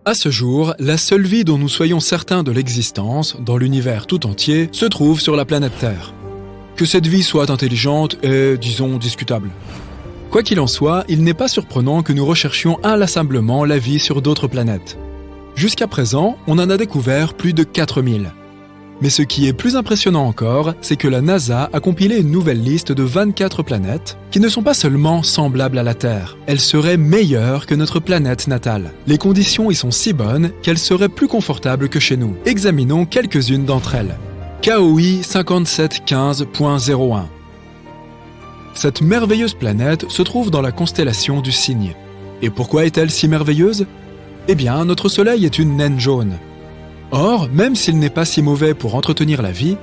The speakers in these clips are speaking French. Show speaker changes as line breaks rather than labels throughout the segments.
À ce jour, la seule vie dont nous soyons certains de l'existence, dans l'univers tout entier, se trouve sur la planète Terre. Que cette vie soit intelligente est, disons, discutable. Quoi qu'il en soit, il n'est pas surprenant que nous recherchions inlassablement la vie sur d'autres planètes. Jusqu'à présent, on en a découvert plus de 4000. Mais ce qui est plus impressionnant encore, c'est que la NASA a compilé une nouvelle liste de 24 planètes qui ne sont pas seulement semblables à la Terre, elles seraient meilleures que notre planète natale. Les conditions y sont si bonnes qu'elles seraient plus confortables que chez nous. Examinons quelques-unes d'entre elles. KOI 5715.01. Cette merveilleuse planète se trouve dans la constellation du Cygne. Et pourquoi est-elle si merveilleuse ? Eh bien, notre Soleil est une naine jaune. Or, même s'il n'est pas si mauvais pour entretenir la vie,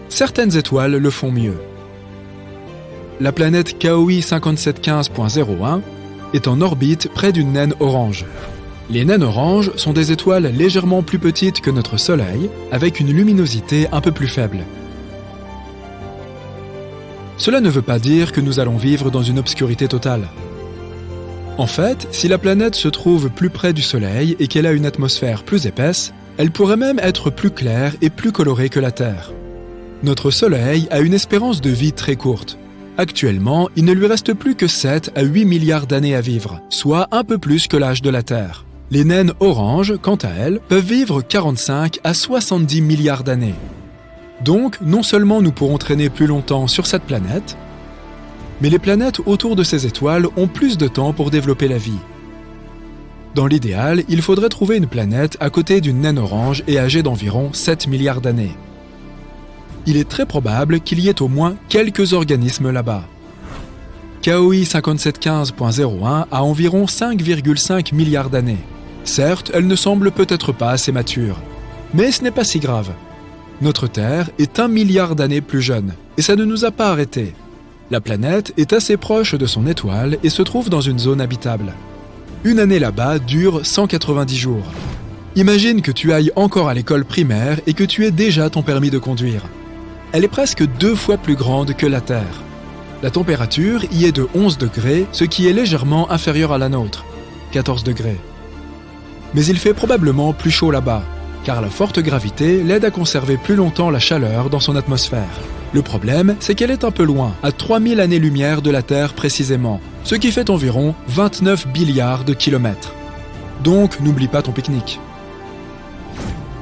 certaines étoiles le font mieux. La planète KOI 5715.01 est en orbite près d'une naine orange. Les naines oranges sont des étoiles légèrement plus petites que notre Soleil, avec une luminosité un peu plus faible. Cela ne veut pas dire que nous allons vivre dans une obscurité totale. En fait, si la planète se trouve plus près du Soleil et qu'elle a une atmosphère plus épaisse, elle pourrait même être plus claire et plus colorée que la Terre. Notre Soleil a une espérance de vie très courte. Actuellement, il ne lui reste plus que 7 à 8 milliards d'années à vivre, soit un peu plus que l'âge de la Terre. Les naines oranges, quant à elles, peuvent vivre 45 à 70 milliards d'années. Donc, non seulement nous pourrons traîner plus longtemps sur cette planète, mais les planètes autour de ces étoiles ont plus de temps pour développer la vie. Dans l'idéal, il faudrait trouver une planète à côté d'une naine orange et âgée d'environ 7 milliards d'années. Il est très probable qu'il y ait au moins quelques organismes là-bas. KOI 5715.01 a environ 5,5 milliards d'années. Certes, elle ne semble peut-être pas assez mature, mais ce n'est pas si grave. Notre Terre est 1 milliard d'années plus jeune, et ça ne nous a pas arrêtés. La planète est assez proche de son étoile et se trouve dans une zone habitable. Une année là-bas dure 190 jours. Imagine que tu ailles encore à l'école primaire et que tu aies déjà ton permis de conduire. Elle est presque 2 fois plus grande que la Terre. La température y est de 11 degrés, ce qui est légèrement inférieur à la nôtre, 14 degrés. Mais il fait probablement plus chaud là-bas, car la forte gravité l'aide à conserver plus longtemps la chaleur dans son atmosphère. Le problème, c'est qu'elle est un peu loin, à 3000 années-lumière de la Terre précisément, ce qui fait environ 29 milliards de kilomètres. Donc, n'oublie pas ton pique-nique.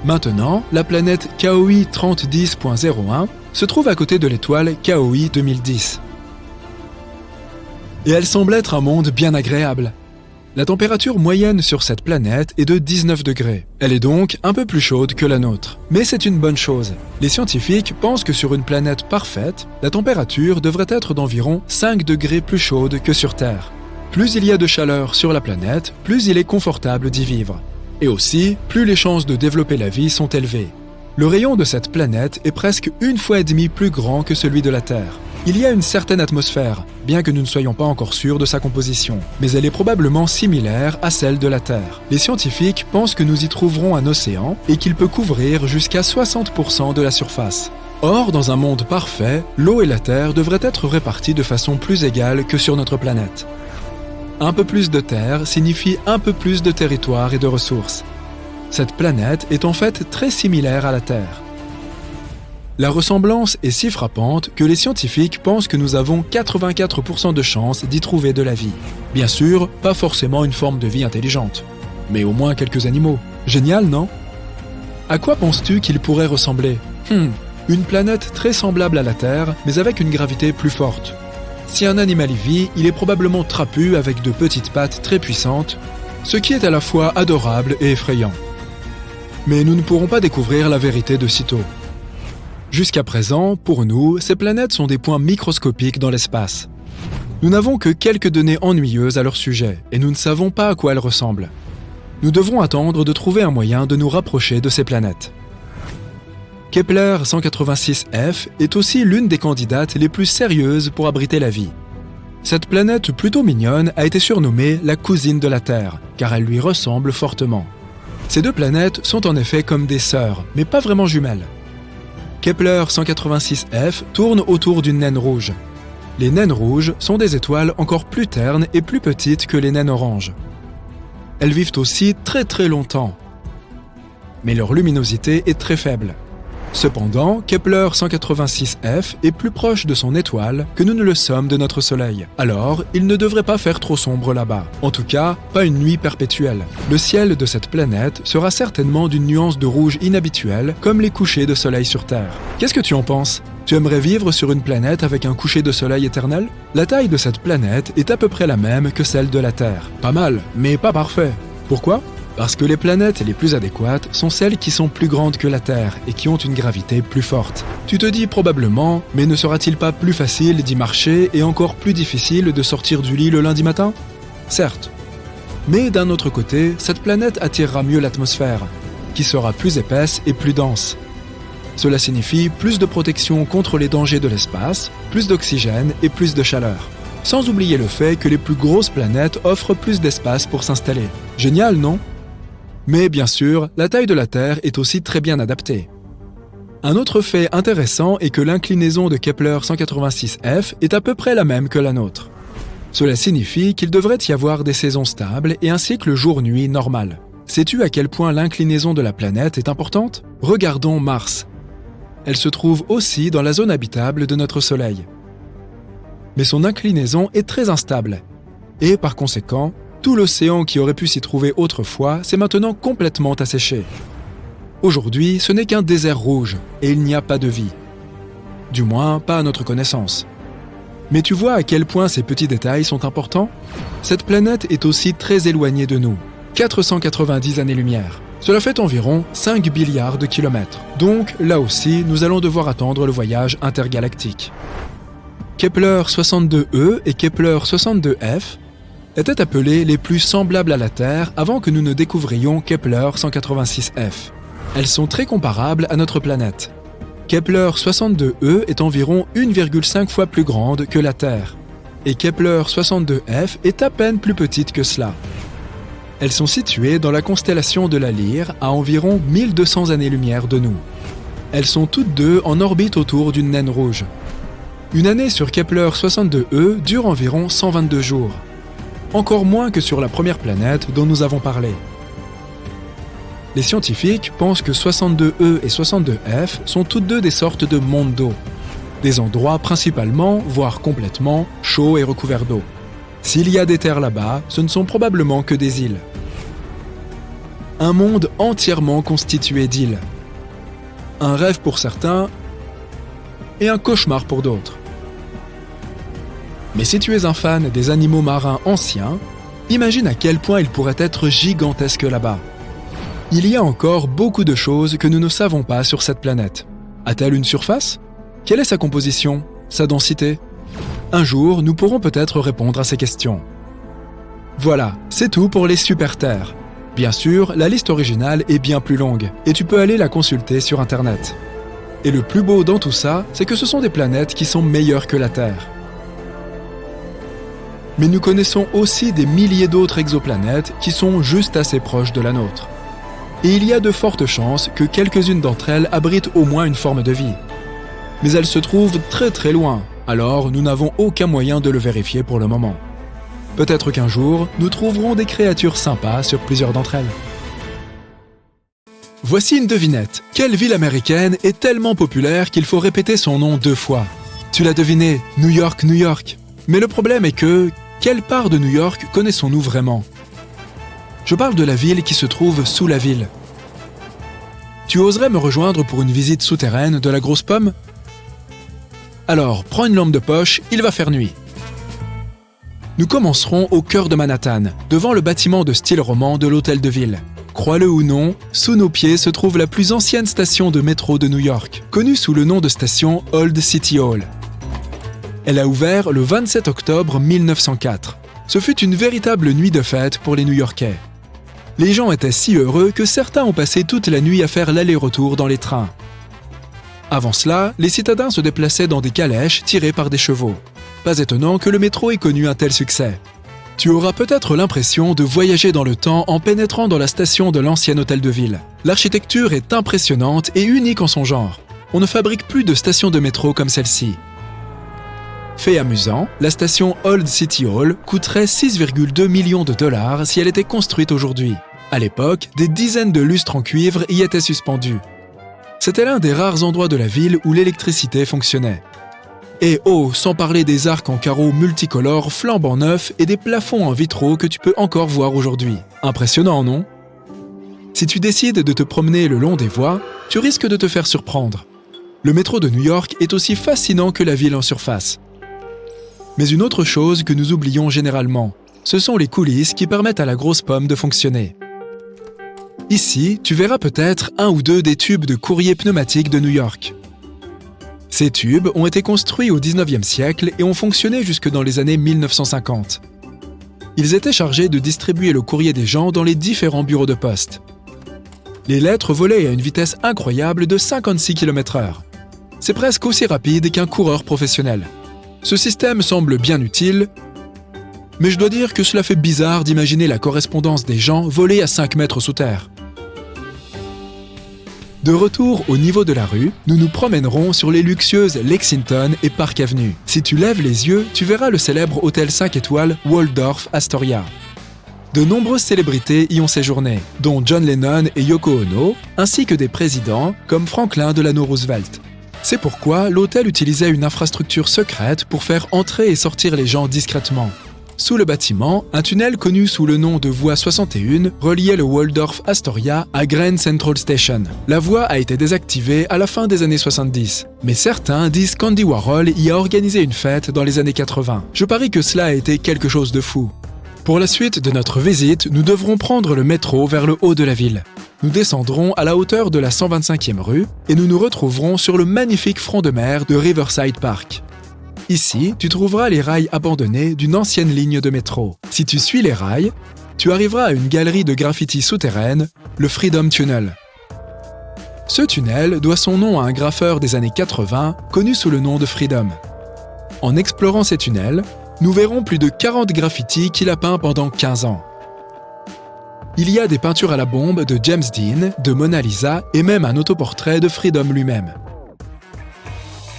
Maintenant, la planète KOI 3010.01 se trouve à côté de l'étoile KOI 2010. Et elle semble être un monde bien agréable. La température moyenne sur cette planète est de 19 degrés. Elle est donc un peu plus chaude que la nôtre. Mais c'est une bonne chose. Les scientifiques pensent que sur une planète parfaite, la température devrait être d'environ 5 degrés plus chaude que sur Terre. Plus il y a de chaleur sur la planète, plus il est confortable d'y vivre. Et aussi, plus les chances de développer la vie sont élevées. Le rayon de cette planète est presque 1,5 fois plus grand que celui de la Terre. Il y a une certaine atmosphère, bien que nous ne soyons pas encore sûrs de sa composition, mais elle est probablement similaire à celle de la Terre. Les scientifiques pensent que nous y trouverons un océan et qu'il peut couvrir jusqu'à 60% de la surface. Or, dans un monde parfait, l'eau et la terre devraient être réparties de façon plus égale que sur notre planète. Un peu plus de terre signifie un peu plus de territoire et de ressources. Cette planète est en fait très similaire à la Terre. La ressemblance est si frappante que les scientifiques pensent que nous avons 84% de chances d'y trouver de la vie. Bien sûr, pas forcément une forme de vie intelligente, mais au moins quelques animaux. Génial, non ? À quoi penses-tu qu'il pourrait ressembler ? Une planète très semblable à la Terre, mais avec une gravité plus forte. Si un animal y vit, il est probablement trapu avec de petites pattes très puissantes, ce qui est à la fois adorable et effrayant. Mais nous ne pourrons pas découvrir la vérité de sitôt. Jusqu'à présent, pour nous, ces planètes sont des points microscopiques dans l'espace. Nous n'avons que quelques données ennuyeuses à leur sujet, et nous ne savons pas à quoi elles ressemblent. Nous devrons attendre de trouver un moyen de nous rapprocher de ces planètes. Kepler 186f est aussi l'une des candidates les plus sérieuses pour abriter la vie. Cette planète plutôt mignonne a été surnommée la cousine de la Terre, car elle lui ressemble fortement. Ces deux planètes sont en effet comme des sœurs, mais pas vraiment jumelles. Kepler 186f tourne autour d'une naine rouge. Les naines rouges sont des étoiles encore plus ternes et plus petites que les naines oranges. Elles vivent aussi très très longtemps. Mais leur luminosité est très faible. Cependant, Kepler 186f est plus proche de son étoile que nous ne le sommes de notre Soleil. Alors, il ne devrait pas faire trop sombre là-bas. En tout cas, pas une nuit perpétuelle. Le ciel de cette planète sera certainement d'une nuance de rouge inhabituelle, comme les couchers de soleil sur Terre. Qu'est-ce que tu en penses ? Tu aimerais vivre sur une planète avec un coucher de soleil éternel ? La taille de cette planète est à peu près la même que celle de la Terre. Pas mal, mais pas parfait. Pourquoi ? Parce que les planètes les plus adéquates sont celles qui sont plus grandes que la Terre et qui ont une gravité plus forte. Tu te dis probablement, mais ne sera-t-il pas plus facile d'y marcher et encore plus difficile de sortir du lit le lundi matin ? Certes. Mais d'un autre côté, cette planète attirera mieux l'atmosphère, qui sera plus épaisse et plus dense. Cela signifie plus de protection contre les dangers de l'espace, plus d'oxygène et plus de chaleur. Sans oublier le fait que les plus grosses planètes offrent plus d'espace pour s'installer. Génial, non ? Mais bien sûr, la taille de la Terre est aussi très bien adaptée. Un autre fait intéressant est que l'inclinaison de Kepler 186f est à peu près la même que la nôtre. Cela signifie qu'il devrait y avoir des saisons stables et un cycle jour-nuit normal. Sais-tu à quel point l'inclinaison de la planète est importante ? Regardons Mars. Elle se trouve aussi dans la zone habitable de notre Soleil. Mais son inclinaison est très instable. Et par conséquent, tout l'océan qui aurait pu s'y trouver autrefois s'est maintenant complètement asséché. Aujourd'hui, ce n'est qu'un désert rouge et il n'y a pas de vie. Du moins, pas à notre connaissance. Mais tu vois à quel point ces petits détails sont importants ? Cette planète est aussi très éloignée de nous, 490 années-lumière. Cela fait environ 5 milliards de kilomètres. Donc, là aussi, nous allons devoir attendre le voyage intergalactique. Kepler 62e et Kepler 62f étaient appelés les plus semblables à la Terre avant que nous ne découvrions Kepler 186f. Elles sont très comparables à notre planète. Kepler 62e est environ 1,5 fois plus grande que la Terre, et Kepler 62f est à peine plus petite que cela. Elles sont situées dans la constellation de la Lyre à environ 1200 années-lumière de nous. Elles sont toutes deux en orbite autour d'une naine rouge. Une année sur Kepler 62e dure environ 122 jours. Encore moins que sur la première planète dont nous avons parlé. Les scientifiques pensent que 62e et 62f sont toutes deux des sortes de mondes d'eau, des endroits principalement, voire complètement, chauds et recouverts d'eau. S'il y a des terres là-bas, ce ne sont probablement que des îles. Un monde entièrement constitué d'îles. Un rêve pour certains et un cauchemar pour d'autres. Mais si tu es un fan des animaux marins anciens, imagine à quel point ils pourraient être gigantesques là-bas. Il y a encore beaucoup de choses que nous ne savons pas sur cette planète. A-t-elle une surface ? Quelle est sa composition ? Sa densité ? Un jour, nous pourrons peut-être répondre à ces questions. Voilà, c'est tout pour les super-terres. Bien sûr, la liste originale est bien plus longue, et tu peux aller la consulter sur Internet. Et le plus beau dans tout ça, c'est que ce sont des planètes qui sont meilleures que la Terre. Mais nous connaissons aussi des milliers d'autres exoplanètes qui sont juste assez proches de la nôtre. Et il y a de fortes chances que quelques-unes d'entre elles abritent au moins une forme de vie. Mais elles se trouvent très très loin, alors nous n'avons aucun moyen de le vérifier pour le moment. Peut-être qu'un jour, nous trouverons des créatures sympas sur plusieurs d'entre elles. Voici une devinette. Quelle ville américaine est tellement populaire qu'il faut répéter son nom 2 fois ? Tu l'as deviné, New York, New York. Mais le problème est que, quelle part de New York connaissons-nous vraiment ? Je parle de la ville qui se trouve sous la ville. Tu oserais me rejoindre pour une visite souterraine de la Grosse Pomme ? Alors, prends une lampe de poche, il va faire nuit. Nous commencerons au cœur de Manhattan, devant le bâtiment de style roman de l'Hôtel de Ville. Crois-le ou non, sous nos pieds se trouve la plus ancienne station de métro de New York, connue sous le nom de station Old City Hall. Elle a ouvert le 27 octobre 1904. Ce fut une véritable nuit de fête pour les New-Yorkais. Les gens étaient si heureux que certains ont passé toute la nuit à faire l'aller-retour dans les trains. Avant cela, les citadins se déplaçaient dans des calèches tirées par des chevaux. Pas étonnant que le métro ait connu un tel succès. Tu auras peut-être l'impression de voyager dans le temps en pénétrant dans la station de l'ancien hôtel de ville. L'architecture est impressionnante et unique en son genre. On ne fabrique plus de stations de métro comme celle-ci. Fait amusant, la station Old City Hall coûterait 6,2 millions de dollars si elle était construite aujourd'hui. À l'époque, des dizaines de lustres en cuivre y étaient suspendus. C'était l'un des rares endroits de la ville où l'électricité fonctionnait. Et oh, sans parler des arcs en carreaux multicolores flambant neufs et des plafonds en vitraux que tu peux encore voir aujourd'hui. Impressionnant, non? Si tu décides de te promener le long des voies, tu risques de te faire surprendre. Le métro de New York est aussi fascinant que la ville en surface. Mais une autre chose que nous oublions généralement, ce sont les coulisses qui permettent à la grosse pomme de fonctionner. Ici, tu verras peut-être un ou deux des tubes de courrier pneumatique de New York. Ces tubes ont été construits au 19e siècle et ont fonctionné jusque dans les années 1950. Ils étaient chargés de distribuer le courrier des gens dans les différents bureaux de poste. Les lettres volaient à une vitesse incroyable de 56 km/h. C'est presque aussi rapide qu'un coureur professionnel. Ce système semble bien utile, mais je dois dire que cela fait bizarre d'imaginer la correspondance des gens voler à 5 mètres sous terre. De retour au niveau de la rue, nous nous promènerons sur les luxueuses Lexington et Park Avenue. Si tu lèves les yeux, tu verras le célèbre hôtel 5 étoiles Waldorf Astoria. De nombreuses célébrités y ont séjourné, dont John Lennon et Yoko Ono, ainsi que des présidents comme Franklin Delano Roosevelt. C'est pourquoi l'hôtel utilisait une infrastructure secrète pour faire entrer et sortir les gens discrètement. Sous le bâtiment, un tunnel connu sous le nom de voie 61 reliait le Waldorf Astoria à Grand Central Station. La voie a été désactivée à la fin des années 70, mais certains disent qu'Andy Warhol y a organisé une fête dans les années 80. Je parie que cela a été quelque chose de fou. Pour la suite de notre visite, nous devrons prendre le métro vers le haut de la ville. Nous descendrons à la hauteur de la 125e rue et nous nous retrouverons sur le magnifique front de mer de Riverside Park. Ici, tu trouveras les rails abandonnés d'une ancienne ligne de métro. Si tu suis les rails, tu arriveras à une galerie de graffiti souterraine, le Freedom Tunnel. Ce tunnel doit son nom à un graffeur des années 80 connu sous le nom de Freedom. En explorant ces tunnels, nous verrons plus de 40 graffitis qu'il a peints pendant 15 ans. Il y a des peintures à la bombe de James Dean, de Mona Lisa et même un autoportrait de Freedom lui-même.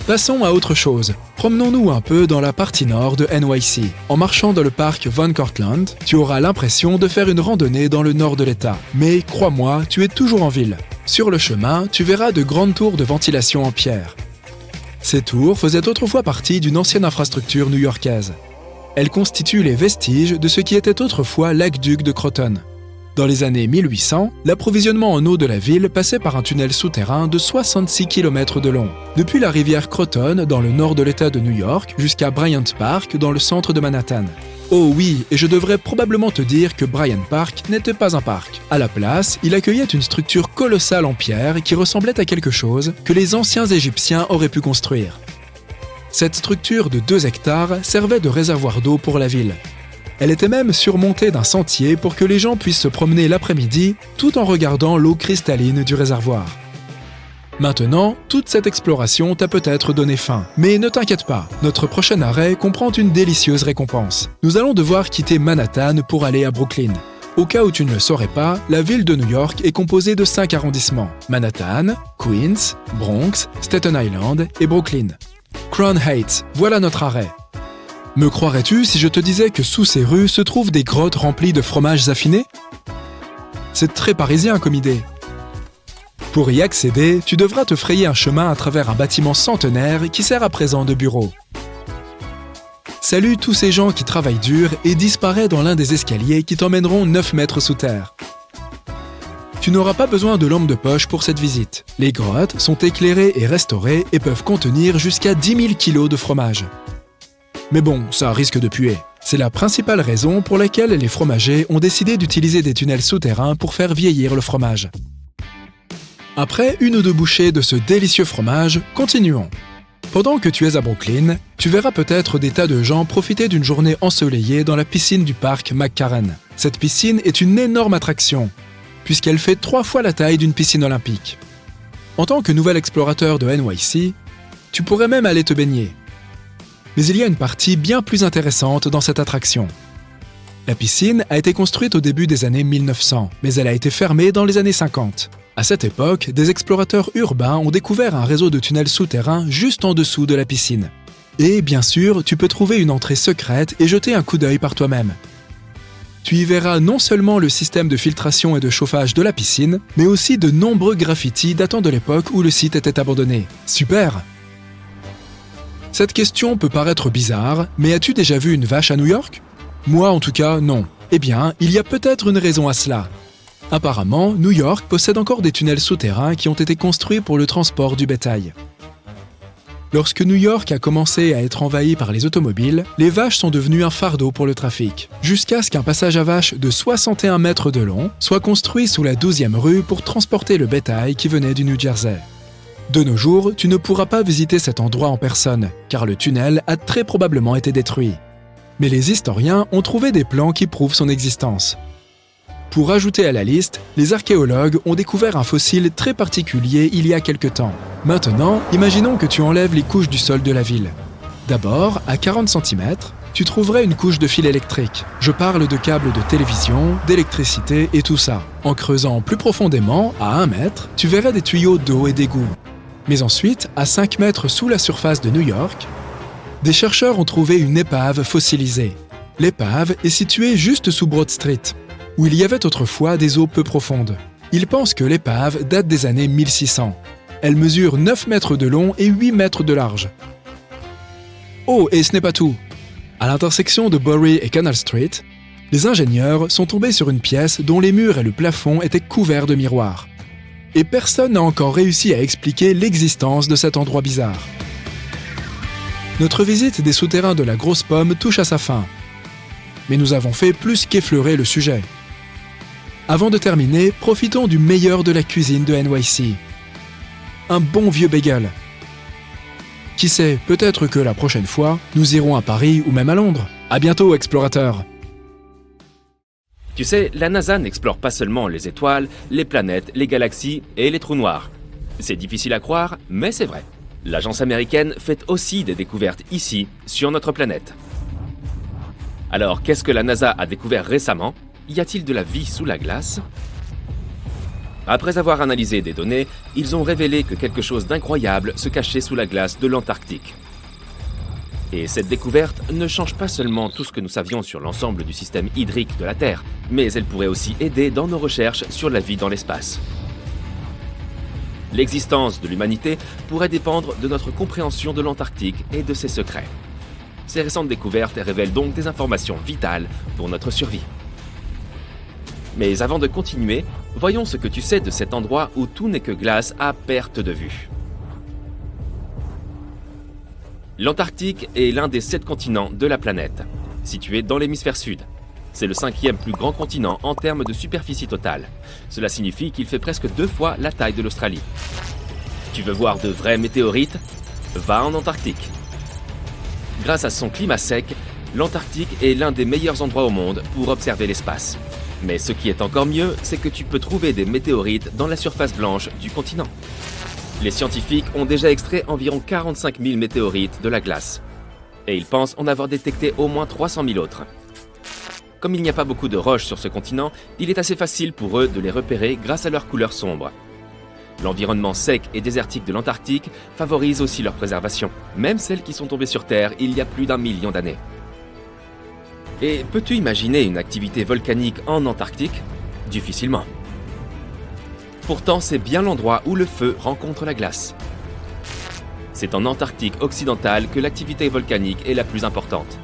Passons à autre chose. Promenons-nous un peu dans la partie nord de NYC. En marchant dans le parc Van Cortlandt, tu auras l'impression de faire une randonnée dans le nord de l'État. Mais crois-moi, tu es toujours en ville. Sur le chemin, tu verras de grandes tours de ventilation en pierre. Ces tours faisaient autrefois partie d'une ancienne infrastructure new-yorkaise. Elles constituent les vestiges de ce qui était autrefois l'aqueduc de Croton. Dans les années 1800, l'approvisionnement en eau de la ville passait par un tunnel souterrain de 66 km de long, depuis la rivière Croton dans le nord de l'État de New York jusqu'à Bryant Park dans le centre de Manhattan. Oh oui, et je devrais probablement te dire que Bryant Park n'était pas un parc. À la place, il accueillait une structure colossale en pierre qui ressemblait à quelque chose que les anciens Égyptiens auraient pu construire. Cette structure de 2 hectares servait de réservoir d'eau pour la ville. Elle était même surmontée d'un sentier pour que les gens puissent se promener l'après-midi tout en regardant l'eau cristalline du réservoir. Maintenant, toute cette exploration t'a peut-être donné faim. Mais ne t'inquiète pas, notre prochain arrêt comprend une délicieuse récompense. Nous allons devoir quitter Manhattan pour aller à Brooklyn. Au cas où tu ne le saurais pas, la ville de New York est composée de 5 arrondissements: Manhattan, Queens, Bronx, Staten Island et Brooklyn. Crown Heights, voilà notre arrêt. Me croirais-tu si je te disais que sous ces rues se trouvent des grottes remplies de fromages affinés? C'est très parisien comme idée. Pour y accéder, tu devras te frayer un chemin à travers un bâtiment centenaire qui sert à présent de bureau. Salue tous ces gens qui travaillent dur et disparaît dans l'un des escaliers qui t'emmèneront 9 mètres sous terre. Tu n'auras pas besoin de lampe de poche pour cette visite. Les grottes sont éclairées et restaurées et peuvent contenir jusqu'à 10 000 kilos de fromage. Mais bon, ça risque de puer. C'est la principale raison pour laquelle les fromagers ont décidé d'utiliser des tunnels souterrains pour faire vieillir le fromage. Après 1 ou 2 bouchées de ce délicieux fromage, continuons. Pendant que tu es à Brooklyn, tu verras peut-être des tas de gens profiter d'une journée ensoleillée dans la piscine du parc McCarran. Cette piscine est une énorme attraction, puisqu'elle fait 3 fois la taille d'une piscine olympique. En tant que nouvel explorateur de NYC, tu pourrais même aller te baigner. Mais il y a une partie bien plus intéressante dans cette attraction. La piscine a été construite au début des années 1900, mais elle a été fermée dans les années 50. À cette époque, des explorateurs urbains ont découvert un réseau de tunnels souterrains juste en dessous de la piscine. Et bien sûr, tu peux trouver une entrée secrète et jeter un coup d'œil par toi-même. Tu y verras non seulement le système de filtration et de chauffage de la piscine, mais aussi de nombreux graffitis datant de l'époque où le site était abandonné. Super! Cette question peut paraître bizarre, mais as-tu déjà vu une vache à New York? Moi en tout cas, non. Eh bien, il y a peut-être une raison à cela. Apparemment, New York possède encore des tunnels souterrains qui ont été construits pour le transport du bétail. Lorsque New York a commencé à être envahi par les automobiles, les vaches sont devenues un fardeau pour le trafic, jusqu'à ce qu'un passage à vaches de 61 mètres de long soit construit sous la 12e rue pour transporter le bétail qui venait du New Jersey. De nos jours, tu ne pourras pas visiter cet endroit en personne, car le tunnel a très probablement été détruit. Mais les historiens ont trouvé des plans qui prouvent son existence. Pour ajouter à la liste, les archéologues ont découvert un fossile très particulier il y a quelque temps. Maintenant, imaginons que tu enlèves les couches du sol de la ville. D'abord, à 40 cm, tu trouverais une couche de fil électrique. Je parle de câbles de télévision, d'électricité et tout ça. En creusant plus profondément, à 1 mètre, tu verrais des tuyaux d'eau et d'égouts. Mais ensuite, à 5 mètres sous la surface de New York, des chercheurs ont trouvé une épave fossilisée. L'épave est située juste sous Broad Street, où il y avait autrefois des eaux peu profondes. Ils pensent que l'épave date des années 1600. Elle mesure 9 mètres de long et 8 mètres de large. Oh, et ce n'est pas tout. À l'intersection de Bowery et Canal Street, les ingénieurs sont tombés sur une pièce dont les murs et le plafond étaient couverts de miroirs. Et personne n'a encore réussi à expliquer l'existence de cet endroit bizarre. Notre visite des souterrains de la Grosse Pomme touche à sa fin. Mais nous avons fait plus qu'effleurer le sujet. Avant de terminer, profitons du meilleur de la cuisine de NYC. Un bon vieux bagel. Qui sait, peut-être que la prochaine fois, nous irons à Paris ou même à Londres. À bientôt, explorateurs!
Tu sais, la NASA n'explore pas seulement les étoiles, les planètes, les galaxies et les trous noirs. C'est difficile à croire, mais c'est vrai. L'agence américaine fait aussi des découvertes ici, sur notre planète. Alors, qu'est-ce que la NASA a découvert récemment? Y a-t-il de la vie sous la glace? Après avoir analysé des données, ils ont révélé que quelque chose d'incroyable se cachait sous la glace de l'Antarctique. Et cette découverte ne change pas seulement tout ce que nous savions sur l'ensemble du système hydrique de la Terre, mais elle pourrait aussi aider dans nos recherches sur la vie dans l'espace. L'existence de l'humanité pourrait dépendre de notre compréhension de l'Antarctique et de ses secrets. Ces récentes découvertes révèlent donc des informations vitales pour notre survie. Mais avant de continuer, voyons ce que tu sais de cet endroit où tout n'est que glace à perte de vue. L'Antarctique est l'un des 7 continents de la planète, situé dans l'hémisphère sud. C'est le 5e plus grand continent en termes de superficie totale. Cela signifie qu'il fait presque 2 fois la taille de l'Australie. Tu veux voir de vrais météorites? Va en Antarctique. Grâce à son climat sec, l'Antarctique est l'un des meilleurs endroits au monde pour observer l'espace. Mais ce qui est encore mieux, c'est que tu peux trouver des météorites dans la surface blanche du continent. Les scientifiques ont déjà extrait environ 45 000 météorites de la glace. Et ils pensent en avoir détecté au moins 300 000 autres. Comme il n'y a pas beaucoup de roches sur ce continent, il est assez facile pour eux de les repérer grâce à leur couleur sombre. L'environnement sec et désertique de l'Antarctique favorise aussi leur préservation, même celles qui sont tombées sur Terre il y a plus d'1 million d'années. Et peux-tu imaginer une activité volcanique en Antarctique? Difficilement. Pourtant, c'est bien l'endroit où le feu rencontre la glace. C'est en Antarctique occidentale que l'activité volcanique est la plus importante.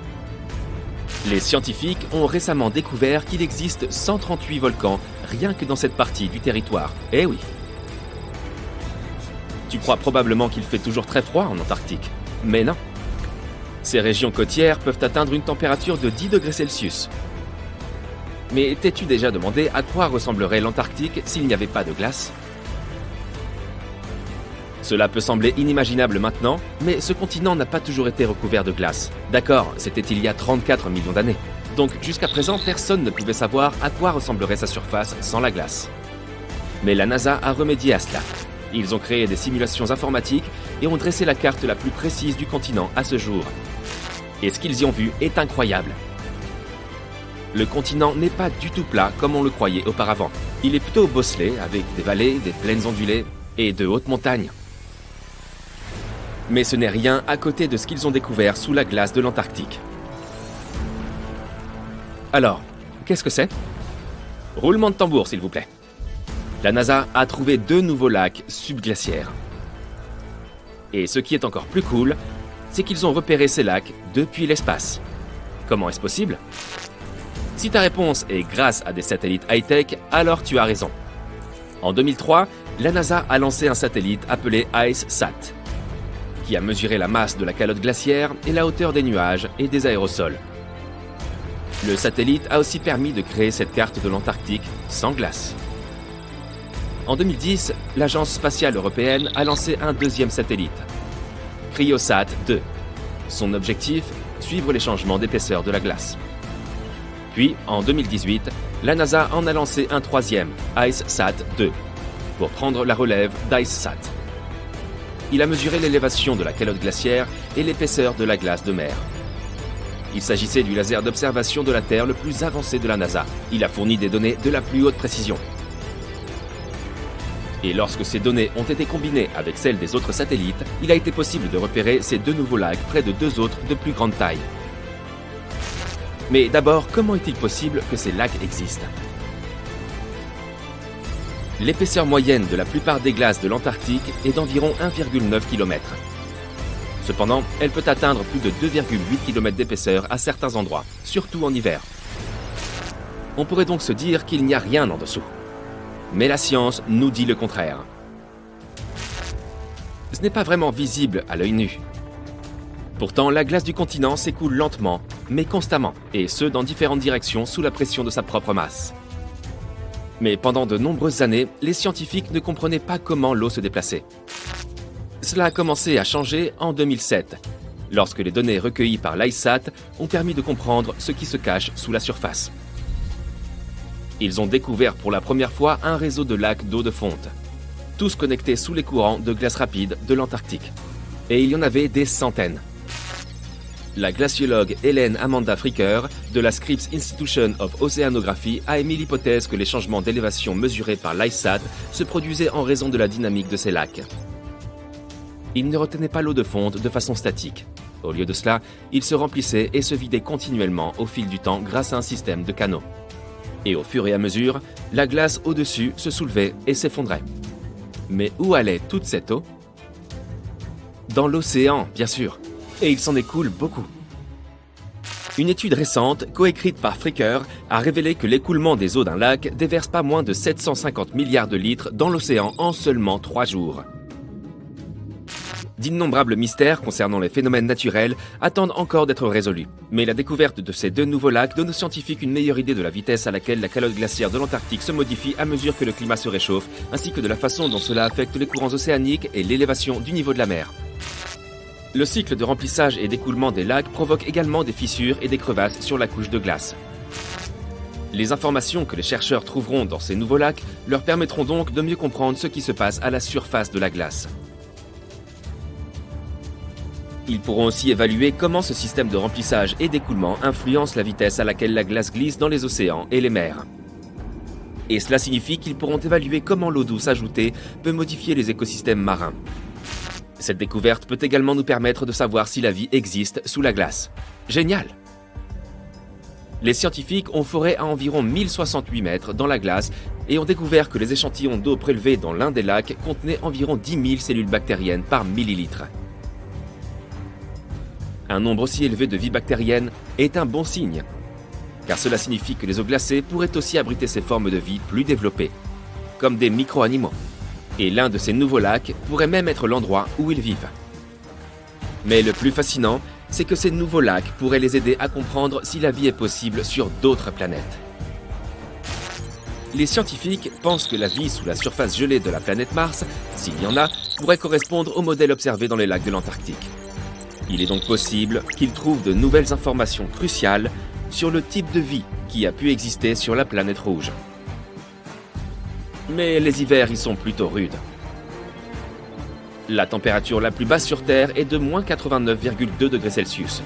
Les scientifiques ont récemment découvert qu'il existe 138 volcans rien que dans cette partie du territoire. Eh oui! Tu crois probablement qu'il fait toujours très froid en Antarctique, mais non. Ces régions côtières peuvent atteindre une température de 10 degrés Celsius. Mais t'es-tu déjà demandé à quoi ressemblerait l'Antarctique s'il n'y avait pas de glace? Cela peut sembler inimaginable maintenant, mais ce continent n'a pas toujours été recouvert de glace. D'accord, c'était il y a 34 millions d'années. Donc jusqu'à présent, personne ne pouvait savoir à quoi ressemblerait sa surface sans la glace. Mais la NASA a remédié à cela. Ils ont créé des simulations informatiques et ont dressé la carte la plus précise du continent à ce jour. Et ce qu'ils y ont vu est incroyable. Le continent n'est pas du tout plat comme on le croyait auparavant. Il est plutôt bosselé avec des vallées, des plaines ondulées et de hautes montagnes. Mais ce n'est rien à côté de ce qu'ils ont découvert sous la glace de l'Antarctique. Alors, qu'est-ce que c'est ? Roulement de tambour, s'il vous plaît. La NASA a trouvé 2 nouveaux lacs subglaciaires. Et ce qui est encore plus cool, c'est qu'ils ont repéré ces lacs depuis l'espace. Comment est-ce possible ? Si ta réponse est grâce à des satellites high-tech, alors tu as raison. En 2003, la NASA a lancé un satellite appelé IceSat, qui a mesuré la masse de la calotte glaciaire et la hauteur des nuages et des aérosols. Le satellite a aussi permis de créer cette carte de l'Antarctique sans glace. En 2010, l'Agence spatiale européenne a lancé un 2e satellite, Cryosat 2. Son objectif, suivre les changements d'épaisseur de la glace. Puis, en 2018, la NASA en a lancé un 3e, IceSat 2, pour prendre la relève d'IceSat. Il a mesuré l'élévation de la calotte glaciaire et l'épaisseur de la glace de mer. Il s'agissait du laser d'observation de la Terre le plus avancé de la NASA. Il a fourni des données de la plus haute précision. Et lorsque ces données ont été combinées avec celles des autres satellites, il a été possible de repérer ces 2 nouveaux lacs près de 2 autres de plus grande taille. Mais d'abord, comment est-il possible que ces lacs existent ? L'épaisseur moyenne de la plupart des glaces de l'Antarctique est d'environ 1,9 km. Cependant, elle peut atteindre plus de 2,8 km d'épaisseur à certains endroits, surtout en hiver. On pourrait donc se dire qu'il n'y a rien en dessous. Mais la science nous dit le contraire. Ce n'est pas vraiment visible à l'œil nu. Pourtant, la glace du continent s'écoule lentement, mais constamment, et ce dans différentes directions sous la pression de sa propre masse. Mais pendant de nombreuses années, les scientifiques ne comprenaient pas comment l'eau se déplaçait. Cela a commencé à changer en 2007, lorsque les données recueillies par l'IceSat ont permis de comprendre ce qui se cache sous la surface. Ils ont découvert pour la première fois un réseau de lacs d'eau de fonte, tous connectés sous les courants de glace rapide de l'Antarctique. Et il y en avait des centaines. La glaciologue Hélène Amanda Fricker de la Scripps Institution of Oceanography a émis l'hypothèse que les changements d'élévation mesurés par l'IceSat se produisaient en raison de la dynamique de ces lacs. Ils ne retenaient pas l'eau de fonte de façon statique. Au lieu de cela, ils se remplissaient et se vidaient continuellement au fil du temps grâce à un système de canaux. Et au fur et à mesure, la glace au-dessus se soulevait et s'effondrait. Mais où allait toute cette eau ? Dans l'océan, bien sûr. Et il s'en écoule beaucoup. Une étude récente, coécrite par Fricker, a révélé que l'écoulement des eaux d'un lac déverse pas moins de 750 milliards de litres dans l'océan en seulement 3 jours. D'innombrables mystères concernant les phénomènes naturels attendent encore d'être résolus. Mais la découverte de ces 2 nouveaux lacs donne aux scientifiques une meilleure idée de la vitesse à laquelle la calotte glaciaire de l'Antarctique se modifie à mesure que le climat se réchauffe, ainsi que de la façon dont cela affecte les courants océaniques et l'élévation du niveau de la mer. Le cycle de remplissage et d'écoulement des lacs provoque également des fissures et des crevasses sur la couche de glace. Les informations que les chercheurs trouveront dans ces nouveaux lacs leur permettront donc de mieux comprendre ce qui se passe à la surface de la glace. Ils pourront aussi évaluer comment ce système de remplissage et d'écoulement influence la vitesse à laquelle la glace glisse dans les océans et les mers. Et cela signifie qu'ils pourront évaluer comment l'eau douce ajoutée peut modifier les écosystèmes marins. Cette découverte peut également nous permettre de savoir si la vie existe sous la glace. Génial! Les scientifiques ont foré à environ 1068 mètres dans la glace et ont découvert que les échantillons d'eau prélevés dans l'un des lacs contenaient environ 10 000 cellules bactériennes par millilitre. Un nombre aussi élevé de vie bactérienne est un bon signe, car cela signifie que les eaux glacées pourraient aussi abriter ces formes de vie plus développées, comme des micro-animaux. Et l'un de ces nouveaux lacs pourrait même être l'endroit où ils vivent. Mais le plus fascinant, c'est que ces nouveaux lacs pourraient les aider à comprendre si la vie est possible sur d'autres planètes. Les scientifiques pensent que la vie sous la surface gelée de la planète Mars, s'il y en a, pourrait correspondre au modèle observé dans les lacs de l'Antarctique. Il est donc possible qu'ils trouvent de nouvelles informations cruciales sur le type de vie qui a pu exister sur la planète rouge. Mais les hivers y sont plutôt rudes. La température la plus basse sur Terre est de moins 89,2 degrés Celsius.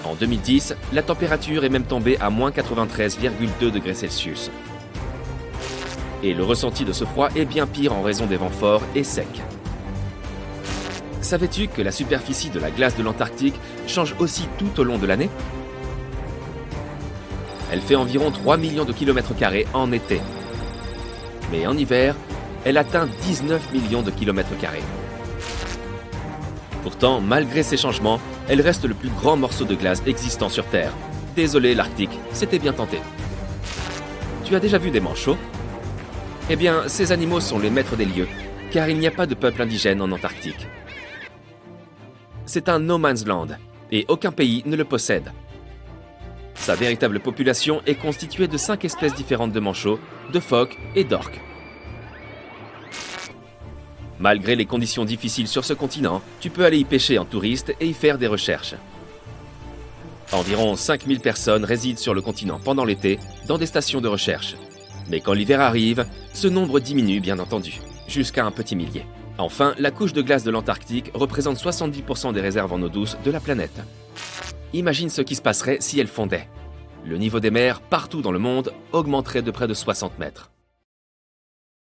En 2010, la température est même tombée à moins 93,2 degrés Celsius. Et le ressenti de ce froid est bien pire en raison des vents forts et secs. Savais-tu que la superficie de la glace de l'Antarctique change aussi tout au long de l'année? Elle fait environ 3 millions de kilomètres carrés en été. Mais en hiver, elle atteint 19 millions de kilomètres carrés. Pourtant, malgré ces changements, elle reste le plus grand morceau de glace existant sur Terre. Désolé l'Arctique, c'était bien tenté. Tu as déjà vu des manchots? Eh bien, ces animaux sont les maîtres des lieux, car il n'y a pas de peuple indigène en Antarctique. C'est un no man's land, et aucun pays ne le possède. Sa véritable population est constituée de 5 espèces différentes de manchots, de phoques et d'orques. Malgré les conditions difficiles sur ce continent, tu peux aller y pêcher en touriste et y faire des recherches. Environ 5000 personnes résident sur le continent pendant l'été dans des stations de recherche. Mais quand l'hiver arrive, ce nombre diminue bien entendu, jusqu'à un petit millier. Enfin, la couche de glace de l'Antarctique représente 70% des réserves en eau douce de la planète. Imagine ce qui se passerait si elle fondait. Le niveau des mers, partout dans le monde, augmenterait de près de 60 mètres.